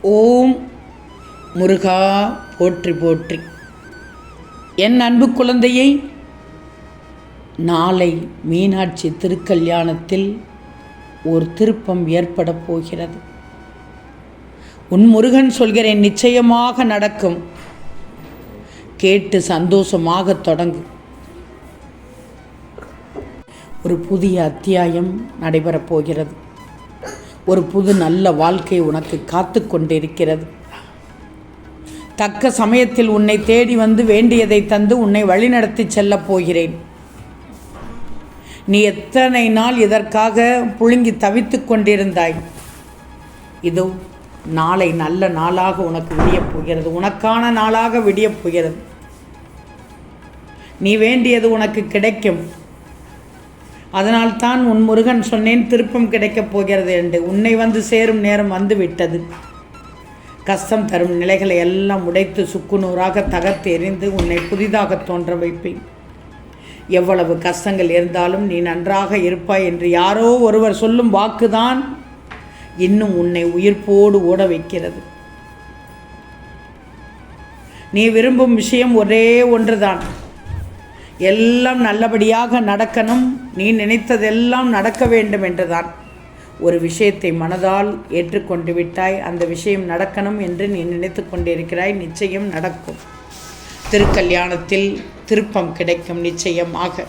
ஓம் முருகா போற்றி போற்றி. என் அன்பு குழந்தையை, நாளை மீனாட்சி திருக்கல்யாணத்தில் ஒரு திருப்பம் ஏற்பட போகிறது. உன் முருகன் சொல்கிறேன், நிச்சயமாக நடக்கும். கேட்டு சந்தோஷமாக தொடங்கு. ஒரு புதிய அத்தியாயம் நடைபெறப் போகிறது. ஒரு புது நல்ல வாழ்க்கை உனக்கு காத்து கொண்டிருக்கிறது. தக்க சமயத்தில் உன்னை தேடி வந்து வேண்டியதை தந்து உன்னை வழிநடத்தி செல்லப் போகிறேன். நீ எத்தனை நாள் இதற்காக புழுங்கி தவித்து கொண்டிருந்தாய். இதோ நாளை நல்ல நாளாக உனக்கு விடியப் போகிறது. உனக்கான நாளாக விடியப் போகிறது. நீ வேண்டியது உனக்கு கிடைக்கும். அதனால்தான் உன் முருகன் சொன்னேன், திருப்பம் கிடைக்கப் போகிறது என்று. உன்னை வந்து சேரும் நேரம் வந்து விட்டது. கஷ்டம் தரும் நிலைகளை எல்லாம் உடைத்து சுக்குநூறாக தகர்த்து எறிந்து உன்னை புதிதாக தோன்ற வைப்பேன். எவ்வளவு கஷ்டங்கள் இருந்தாலும் நீ நன்றாக இருப்பாய் என்று யாரோ ஒருவர் சொல்லும் வாக்குதான் இன்னும் உன்னை உயிர்ப்போடு ஓட வைக்கிறது. நீ விரும்பும் விஷயம் ஒரே ஒன்றுதான். எல்லாம் நல்லபடியாக நடக்கணும், நீ நினைத்ததெல்லாம் நடக்க வேண்டும் என்றுதான். ஒரு விஷயத்தை மனதால் ஏற்றுக்கொண்டு விட்டாய், அந்த விஷயம் நடக்கணும் என்று நீ நினைத்து கொண்டிருக்கிறாய். நிச்சயம் நடக்கும். திருக்கல்யாணத்தில் திருப்பம் கிடைக்கும் நிச்சயமாக.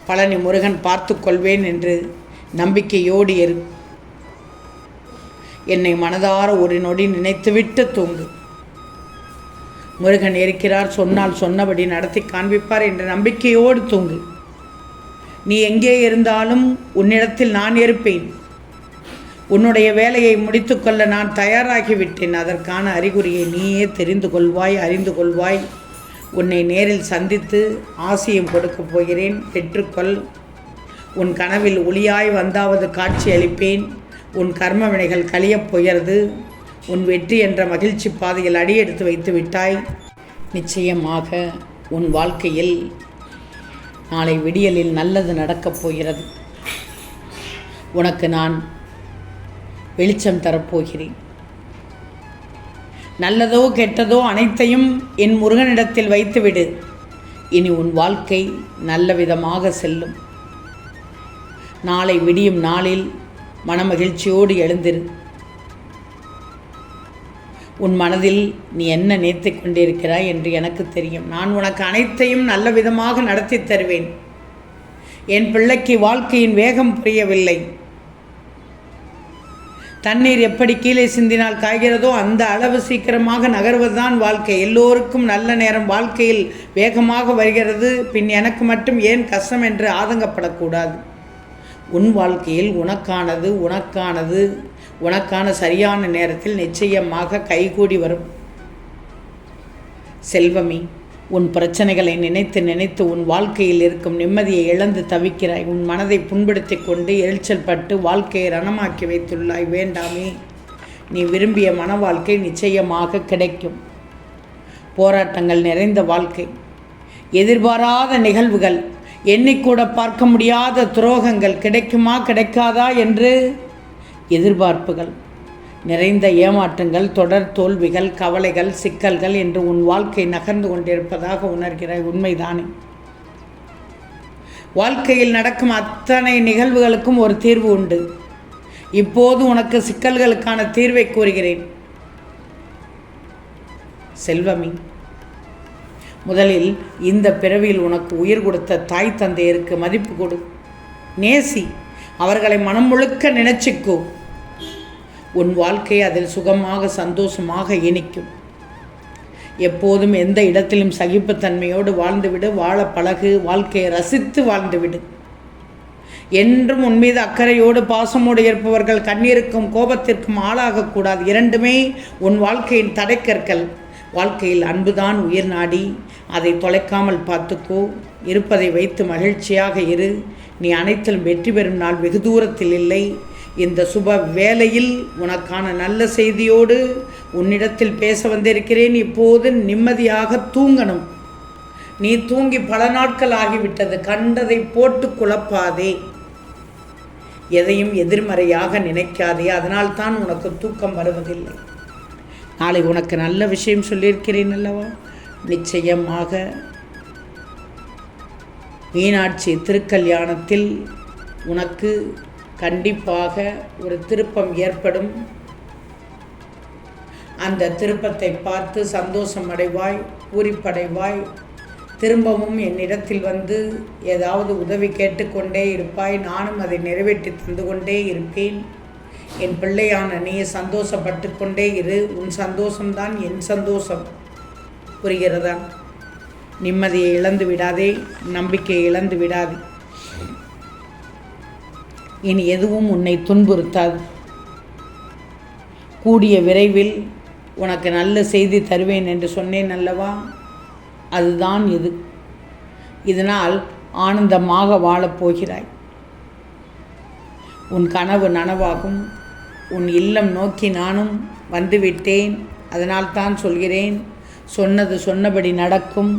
பழனி முருகன் பார்த்து கொள்வேன் என்று நம்பிக்கையோடு இரு. என்னை மனதார ஒரு நொடி நினைத்துவிட்டு தூங்கு. முருகன் இருக்கிறார், சொன்னால் சொன்னபடி நடத்தி காண்பிப்பார் என்ற நம்பிக்கையோடு தூங்கு. நீ எங்கே இருந்தாலும் உன்னிடத்தில் நான் இருப்பேன். உன்னுடைய வேலையை முடித்துக்கொள்ள நான் தயாராகிவிட்டேன். அதற்கான அறிகுறியை நீயே தெரிந்து கொள்வாய், அறிந்து கொள்வாய். உன்னை நேரில் சந்தித்து ஆசியம் கொடுக்கப் போகிறேன். பெற்றுக்கொள். உன் கனவில் ஒளியாய் வந்தாவது காட்சி அளிப்பேன். உன் கர்ம வினைகள் கழியப் போகிறது. உன் வெற்றி என்ற மகிழ்ச்சி பாதையில் அடியெடுத்து வைத்து விட்டாய். நிச்சயமாக உன் வாழ்க்கையில் நாளை விடியலில் நல்லது நடக்கப் போகிறது. உனக்கு நான் வெளிச்சம் தரப்போகிறேன். நல்லதோ கெட்டதோ அனைத்தையும் என் முருகனிடத்தில் வைத்துவிடு. இனி உன் வாழ்க்கை நல்ல விதமாக செல்லும். நாளை விடியும் நாளில் மனமகிழ்ச்சியோடு எழுந்திரு. உன் மனதில் நீ என்ன நினைத்து கொண்டிருக்கிறாய் என்று எனக்கு தெரியும். நான் உனக்கு அனைத்தையும் நல்ல விதமாக நடத்தி தருவேன். என் பிள்ளைக்கு வாழ்க்கையின் வேகம் புரியவில்லை. தண்ணீர் எப்படி கீழே சிந்தினால் காய்கிறதோ அந்த அளவு சீக்கிரமாக நகர்வதுதான் வாழ்க்கை. எல்லோருக்கும் நல்ல நேரம் வாழ்க்கையில் வேகமாக வருகிறது. பின் எனக்கு மட்டும் ஏன் கஷ்டம் என்று ஆதங்கப்படக்கூடாது. உன் வாழ்க்கையில் உனக்கான சரியான நேரத்தில் நிச்சயமாக கைகூடி வரும். செல்வமே, உன் பிரச்சனைகளை நினைத்து நினைத்து உன் வாழ்க்கையில் இருக்கும் நிம்மதியை இழந்து தவிக்கிறாய். உன் மனதை புண்படுத்தி கொண்டு எரிச்சல் பட்டு வாழ்க்கையை ரணமாக்கி வைத்துள்ளாய். வேண்டாமே, நீ விரும்பிய மன வாழ்க்கை நிச்சயமாக கிடைக்கும். போராட்டங்கள் நிறைந்த வாழ்க்கை, எதிர்பாராத நிகழ்வுகள், எண்ணிக்கூட பார்க்க முடியாத துரோகங்கள், கிடைக்குமா கிடைக்காதா என்று எதிர்பார்ப்புகள் நிறைந்த ஏமாற்றங்கள், தொடர் தோல்விகள், கவலைகள், சிக்கல்கள் என்று உன் வாழ்க்கை நகர்ந்து கொண்டிருப்பதாக உணர்கிறாய். உண்மைதானே? வாழ்க்கையில் நடக்கும் அத்தனை நிகழ்வுகளுக்கும் ஒரு தீர்வு உண்டு. இப்போது உனக்கு சிக்கல்களுக்கான தீர்வை கூறுகிறேன். செல்வமே, முதலில் இந்த பிறவியில் உனக்கு உயிர் கொடுத்த தாய் தந்தையருக்கு மதிப்பு கொடு. நேசி. அவர்களை மனம் முழுக்க நினைச்சிக்கோ. உன் வாழ்க்கை அதில் சுகமாக சந்தோஷமாக இனிக்கும். எப்போதும் எந்த இடத்திலும் சகிப்புத்தன்மையோடு வாழ்ந்துவிடு. வாழ பழகு. வாழ்க்கையை ரசித்து வாழ்ந்துவிடு. என்றும் உன் மீது அக்கறையோடு பாசமோடு இருப்பவர்கள் கண்ணீருக்கும் கோபத்திற்கும் ஆளாகக்கூடாது. இரண்டுமே உன் வாழ்க்கையின் தடைக்கற்கள். வாழ்க்கையில் அன்புதான் உயிர் நாடி. அதை தொலைக்காமல் பார்த்துக்கோ. இருப்பதை வைத்து மகிழ்ச்சியாக இரு. நீ அனைத்திலும் வெற்றி பெறும் நாள் வெகு தூரத்தில் இல்லை. இந்த சுப வேளையில் உனக்கான நல்ல செய்தியோடு உன்னிடத்தில் பேச வந்திருக்கிறேன். இப்போது நிம்மதியாக தூங்கணும். நீ தூங்கி பல நாட்கள் ஆகிவிட்டது. கண்டதை போட்டு குழப்பாதே. எதையும் எதிர்மறையாக நினைக்காதே, அதனால்தான் உனக்கு தூக்கம் வருவதில்லை. நாளை உனக்கு நல்ல விஷயம் சொல்லியிருக்கிறேன் அல்லவா? நிச்சயமாக மீனாட்சி திருக்கல்யாணத்தில் உனக்கு கண்டிப்பாக ஒரு திருப்பம் ஏற்படும். அந்த திருப்பத்தை பார்த்து சந்தோஷம் அடைவாய், பூரிப்படைவாய். திரும்பவும் என்னிடத்தில் வந்து ஏதாவது உதவி கேட்டுக்கொண்டே இருப்பாய். நானும் அதை நிறைவேற்றி தந்து கொண்டே இருப்பேன். என் பிள்ளையான நீ சந்தோஷப்பட்டு கொண்டே இரு. உன் சந்தோஷம்தான் என் சந்தோஷம். புரிகிறதா? நிம்மதியை இழந்து விடாதே, நம்பிக்கையை இழந்து விடாதே. இனி எதுவும் உன்னை துன்புறுத்தாது. கூடிய விரைவில் உனக்கு நல்ல செய்தி தருவேன் என்று சொன்னேன் அல்லவா? அதுதான் இது. இதனால் ஆனந்தமாக வாழப்போகிறாய். உன் கனவு நனவாகும். உன் இல்லம் நோக்கி நானும் வந்துவிட்டேன். அதனால்தான் சொல்கிறேன், சொன்னது சொன்னபடி நடக்கும்.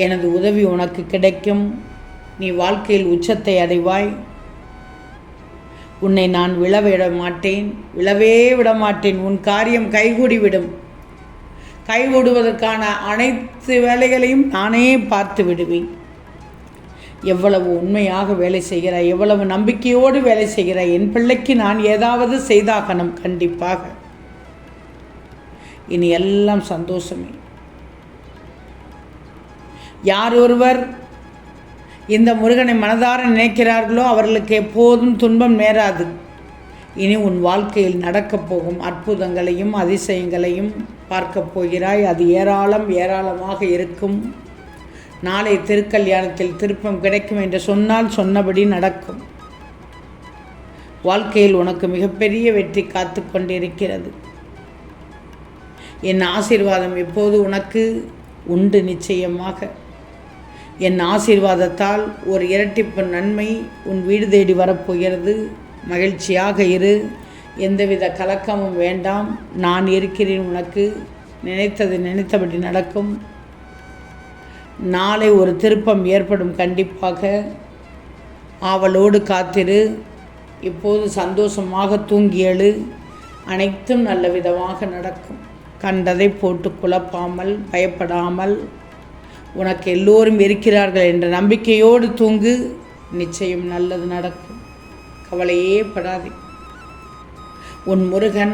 எனது உதவி உனக்கு கிடைக்கும். நீ வாழ்க்கையில் உச்சத்தை அடைவாய். உன்னை நான் விழவே விட மாட்டேன். உன் காரியம் கைகூடிவிடும். கைகூடுவதற்கான அனைத்து வேலைகளையும் நானே பார்த்து விடுவேன். எவ்வளவு உண்மையாக வேலை செய்கிறாய், எவ்வளவு நம்பிக்கையோடு வேலை செய்கிறாய். என் பிள்ளைக்கு நான் ஏதாவது செய்தாகணும் கண்டிப்பாக. இனி எல்லாம் சந்தோஷமே. யார் ஒருவர் இந்த முருகனை மனதார நினைக்கிறார்களோ அவர்களுக்கு எப்போதும் துன்பம் நேராது. இனி உன் வாழ்க்கையில் நடக்கப் போகும் அற்புதங்களையும் அதிசயங்களையும் பார்க்கப் போகிறாய். அது ஏராளமாக இருக்கும். நாளை திருக்கல்யாணத்தில் திருப்பம் கிடைக்கும் என்று சொன்னால் சொன்னபடி நடக்கும். வாழ்க்கையில் உனக்கு மிகப்பெரிய வெற்றி காத்து கொண்டிருக்கிறது. என் ஆசீர்வாதம் எப்போது உனக்கு உண்டு. நிச்சயமாக என் ஆசீர்வாதத்தால் ஒரு இரட்டிப்பு நன்மை உன் வீடு தேடி வரப்போகிறது. மகிழ்ச்சியாக இரு. எந்தவித கலக்கமும் வேண்டாம். நான் இருக்கிறேன் உனக்கு. நினைத்தது நினைத்தபடி நடக்கும். நாளை ஒரு திருப்பம் ஏற்படும் கண்டிப்பாக. ஆவலோடு காத்திரு. இப்போது சந்தோஷமாக தூங்கி எழு. அனைத்தும் நல்ல விதமாக நடக்கும். கண்டதை போட்டு குழப்பாமல், பயப்படாமல், உனக்கு எல்லோரும் இருக்கிறார்கள் என்ற நம்பிக்கையோடு தூங்கு. நிச்சயம் நல்லது நடக்கும். கவலையே படாதே. உன் முருகன்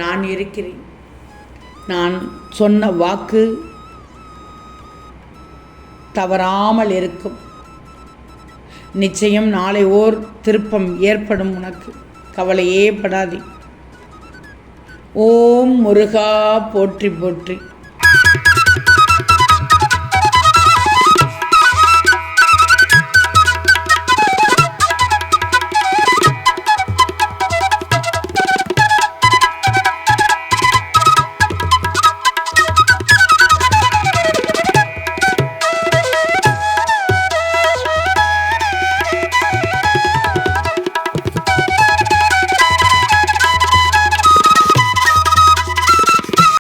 நான் இருக்கிறேன். நான் சொன்ன வாக்கு தவறாமல் இருக்கும். நிச்சயம் நாளை ஓர் திருப்பம் ஏற்படும் உனக்கு. கவலையே படாதே. ஓம் முருகா போற்றி போற்றி.